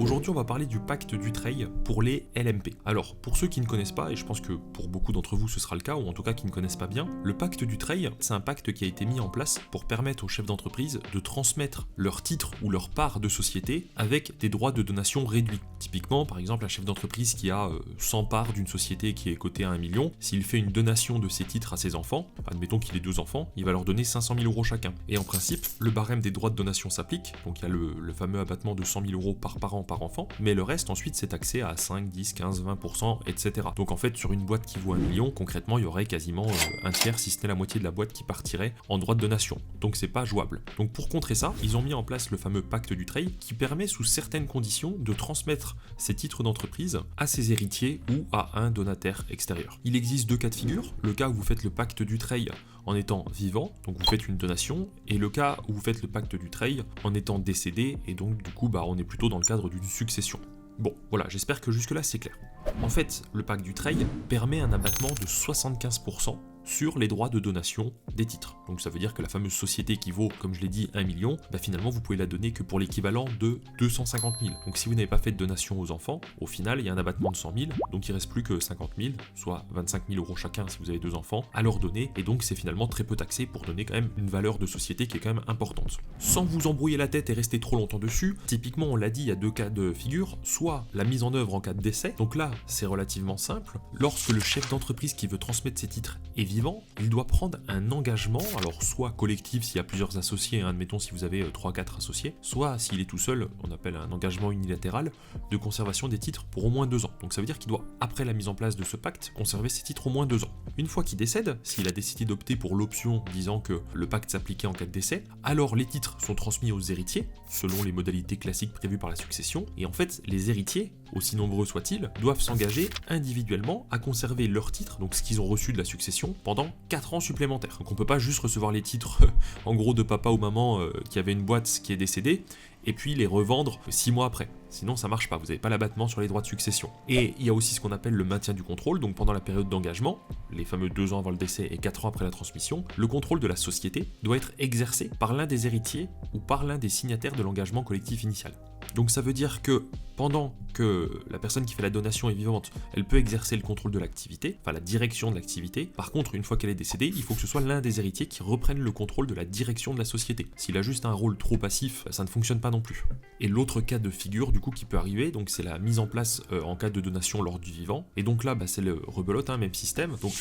Aujourd'hui, on va parler du pacte Dutreil pour les LMP. Alors, pour ceux qui ne connaissent pas, et je pense que pour beaucoup d'entre vous ce sera le cas, ou en tout cas qui ne connaissent pas bien, le pacte Dutreil, c'est un pacte qui a été mis en place pour permettre aux chefs d'entreprise de transmettre leurs titres ou leur part de société avec des droits de donation réduits. Typiquement, par exemple, un chef d'entreprise qui a 100 parts d'une société qui est cotée à 1 million, s'il fait une donation de ses titres à ses enfants, admettons qu'il ait 2 enfants, il va leur donner 500 000 € chacun. Et en principe, le barème des droits de donation s'applique, donc il y a le fameux abattement de 100 000 € par parent par enfant, mais le reste ensuite c'est taxé à 5, 10, 15, 20%, etc. Donc en fait sur une boîte qui vaut 1 million, concrètement il y aurait quasiment un tiers, si ce n'est la moitié de la boîte qui partirait en droits de donation. Donc c'est pas jouable. Donc pour contrer ça, ils ont mis en place le fameux pacte Dutreil qui permet sous certaines conditions de transmettre ces titres d'entreprise à ses héritiers ou à un donataire extérieur. Il existe 2 cas de figure, le cas où vous faites le pacte Dutreil en étant vivant, donc vous faites une donation, et le cas où vous faites le pacte Dutreil en étant décédé, et donc du coup on est plutôt dans le cadre d'une succession. Bon, voilà, j'espère que jusque-là c'est clair. En fait, le pacte Dutreil permet un abattement de 75% sur les droits de donation des titres. Donc ça veut dire que la fameuse société qui vaut, comme je l'ai dit, 1 million, finalement vous pouvez la donner que pour l'équivalent de 250 000. Donc si vous n'avez pas fait de donation aux enfants, au final il y a un abattement de 100 000, donc il reste plus que 50 000, soit 25 000 € chacun si vous avez 2 enfants, à leur donner, et donc c'est finalement très peu taxé pour donner quand même une valeur de société qui est quand même importante. Sans vous embrouiller la tête et rester trop longtemps dessus, typiquement on l'a dit, il y a 2 cas de figure, soit la mise en œuvre en cas de décès, donc là c'est relativement simple, lorsque le chef d'entreprise qui veut transmettre ses titres est vivant, il doit prendre un engagement, alors soit collectif s'il y a plusieurs associés, admettons si vous avez 3-4 associés, soit s'il est tout seul, on appelle un engagement unilatéral de conservation des titres pour au moins 2 ans. Donc ça veut dire qu'il doit, après la mise en place de ce pacte, conserver ses titres au moins 2 ans. Une fois qu'il décède, s'il a décidé d'opter pour l'option disant que le pacte s'appliquait en cas de décès, alors les titres sont transmis aux héritiers, selon les modalités classiques prévues par la succession, et en fait les héritiers, aussi nombreux soient-ils, doivent s'engager individuellement à conserver leurs titres, donc ce qu'ils ont reçu de la succession, pendant 4 ans supplémentaires. Donc on peut pas juste recevoir les titres en gros de papa ou maman qui avait une boîte qui est décédée et puis les revendre 6 mois après. Sinon ça marche pas, vous n'avez pas l'abattement sur les droits de succession. Et il y a aussi ce qu'on appelle le maintien du contrôle, donc pendant la période d'engagement, les fameux 2 ans avant le décès et 4 ans après la transmission, le contrôle de la société doit être exercé par l'un des héritiers ou par l'un des signataires de l'engagement collectif initial. Donc ça veut dire que pendant que la personne qui fait la donation est vivante, elle peut exercer le contrôle de l'activité, enfin la direction de l'activité. Par contre, une fois qu'elle est décédée, il faut que ce soit l'un des héritiers qui reprenne le contrôle de la direction de la société. S'il a juste un rôle trop passif, ça ne fonctionne pas non plus. Et l'autre cas de figure du coup qui peut arriver, donc c'est la mise en place en cas de donation lors du vivant. Et donc là, c'est le rebelote, même système. Donc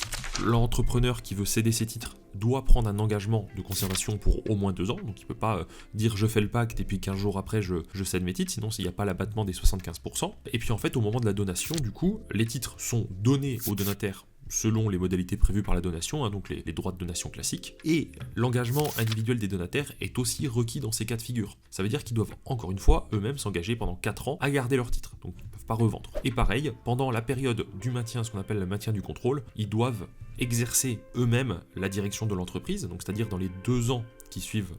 l'entrepreneur qui veut céder ses titres doit prendre un engagement de conservation pour au moins 2 ans, donc il ne peut pas dire je fais le pacte et puis 15 jours après je cède mes titres, sinon il n'y a pas l'abattement des 75%. Et puis en fait au moment de la donation, du coup, les titres sont donnés au donataire selon les modalités prévues par la donation, donc les droits de donation classiques, et l'engagement individuel des donataires est aussi requis dans ces cas de figure. Ça veut dire qu'ils doivent encore une fois eux-mêmes s'engager pendant 4 ans à garder leurs titres, donc ils ne peuvent pas revendre. Et pareil, pendant la période du maintien, ce qu'on appelle le maintien du contrôle, ils doivent exercer eux-mêmes la direction de l'entreprise, donc c'est-à-dire dans les 2 ans qui suivent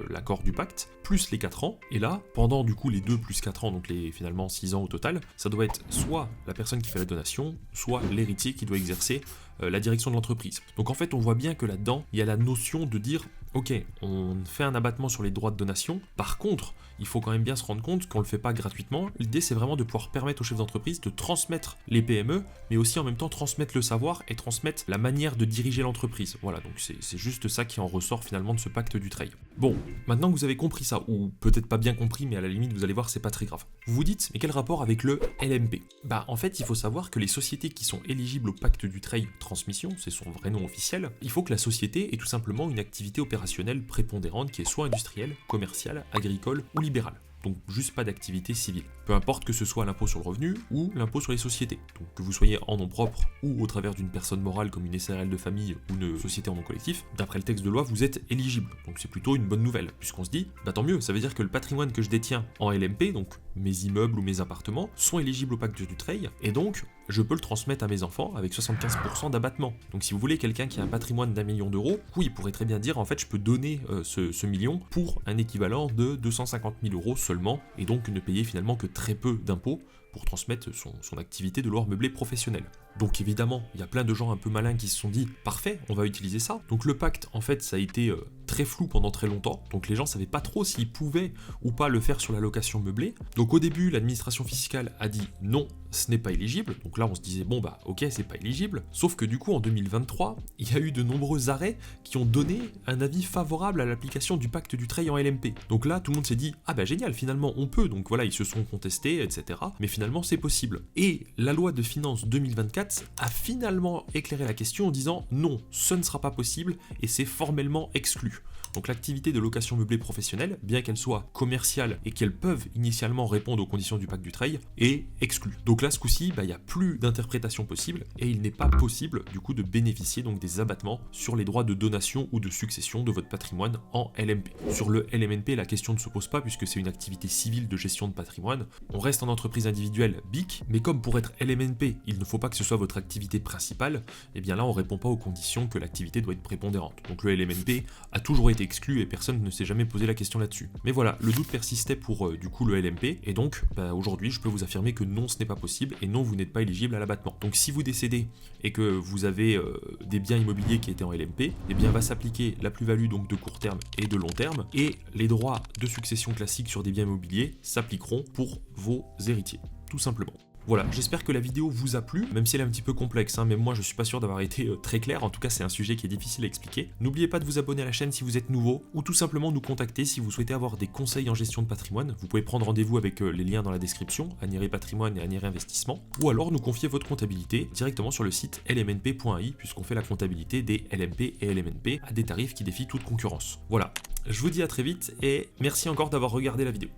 l'accord du pacte, plus les 4 ans, et là, pendant du coup les 2 plus 4 ans, donc les finalement 6 ans au total, ça doit être soit la personne qui fait la donation, soit l'héritier qui doit exercer la direction de l'entreprise. Donc en fait, on voit bien que là-dedans, il y a la notion de dire, ok, on fait un abattement sur les droits de donation, par contre, il faut quand même bien se rendre compte qu'on ne le fait pas gratuitement. L'idée, c'est vraiment de pouvoir permettre aux chefs d'entreprise de transmettre les PME, mais aussi en même temps transmettre le savoir et transmettre la manière de diriger l'entreprise. Voilà, donc c'est juste ça qui en ressort finalement de ce pacte Dutreil. Bon, maintenant que vous avez compris ça, ou peut-être pas bien compris, mais à la limite, vous allez voir, c'est pas très grave. Vous vous dites, mais quel rapport avec le LMP ? En fait, il faut savoir que les sociétés qui sont éligibles au pacte Dutreil transmission, c'est son vrai nom officiel, il faut que la société ait tout simplement une activité opérationnelle prépondérante qui est soit industrielle, commerciale, agricole ou libérale. Donc juste pas d'activité civile. Peu importe que ce soit l'impôt sur le revenu ou l'impôt sur les sociétés. Donc que vous soyez en nom propre ou au travers d'une personne morale comme une SARL de famille ou une société en nom collectif, d'après le texte de loi, vous êtes éligible. Donc c'est plutôt une bonne nouvelle, puisqu'on se dit, tant mieux, ça veut dire que le patrimoine que je détiens en LMP, donc mes immeubles ou mes appartements, sont éligibles au pacte Dutreil, et donc je peux le transmettre à mes enfants avec 75% d'abattement. Donc si vous voulez quelqu'un qui a un patrimoine d'1 million d'euros, oui, il pourrait très bien dire, en fait, je peux donner ce million pour un équivalent de 250 000 € seulement, et donc ne payer finalement que très peu d'impôts pour transmettre son activité de loueur meublé professionnel. Donc évidemment, il y a plein de gens un peu malins qui se sont dit, parfait, on va utiliser ça. Donc le pacte, en fait, ça a été très flou pendant très longtemps, donc les gens savaient pas trop s'ils pouvaient ou pas le faire sur la location meublée. Donc au début, l'administration fiscale a dit non, ce n'est pas éligible. Donc là, on se disait, bon bah ok, c'est pas éligible. Sauf que du coup, en 2023, il y a eu de nombreux arrêts qui ont donné un avis favorable à l'application du pacte du Treil en LMP. Donc là, tout le monde s'est dit, ah bah génial, finalement on peut. Donc voilà, ils se sont contestés, etc. Mais finalement, c'est possible. Et la loi de finances 2024 a finalement éclairé la question en disant, non, ce ne sera pas possible et c'est formellement exclu. Donc l'activité de location meublée professionnelle, bien qu'elle soit commerciale et qu'elle peuvent initialement répondre aux conditions du pacte du Treil, est exclue. Donc là, ce coup-ci, il n'y a plus d'interprétation possible et il n'est pas possible du coup de bénéficier donc des abattements sur les droits de donation ou de succession de votre patrimoine en LMP. Sur le LMNP, la question ne se pose pas puisque c'est une activité civile de gestion de patrimoine. On reste en entreprise individuelle BIC, mais comme pour être LMNP, il ne faut pas que ce soit votre activité principale, et bien là on ne répond pas aux conditions que l'activité doit être prépondérante. Donc le LMNP a toujours été exclu et personne ne s'est jamais posé la question là-dessus. Mais voilà, le doute persistait pour du coup le LMP, et donc aujourd'hui je peux vous affirmer que non, ce n'est pas possible, et non, vous n'êtes pas éligible à l'abattement. Donc si vous décédez et que vous avez des biens immobiliers qui étaient en LMP, eh bien va s'appliquer la plus-value donc de court terme et de long terme, et les droits de succession classiques sur des biens immobiliers s'appliqueront pour vos héritiers, tout simplement. Voilà, j'espère que la vidéo vous a plu, même si elle est un petit peu complexe, même moi je suis pas sûr d'avoir été très clair, en tout cas c'est un sujet qui est difficile à expliquer. N'oubliez pas de vous abonner à la chaîne si vous êtes nouveau, ou tout simplement nous contacter si vous souhaitez avoir des conseils en gestion de patrimoine. Vous pouvez prendre rendez-vous avec les liens dans la description, Anire Patrimoine et Anire Investissement, ou alors nous confier votre comptabilité directement sur le site lmnp.ai, puisqu'on fait la comptabilité des LMP et LMNP à des tarifs qui défient toute concurrence. Voilà, je vous dis à très vite et merci encore d'avoir regardé la vidéo.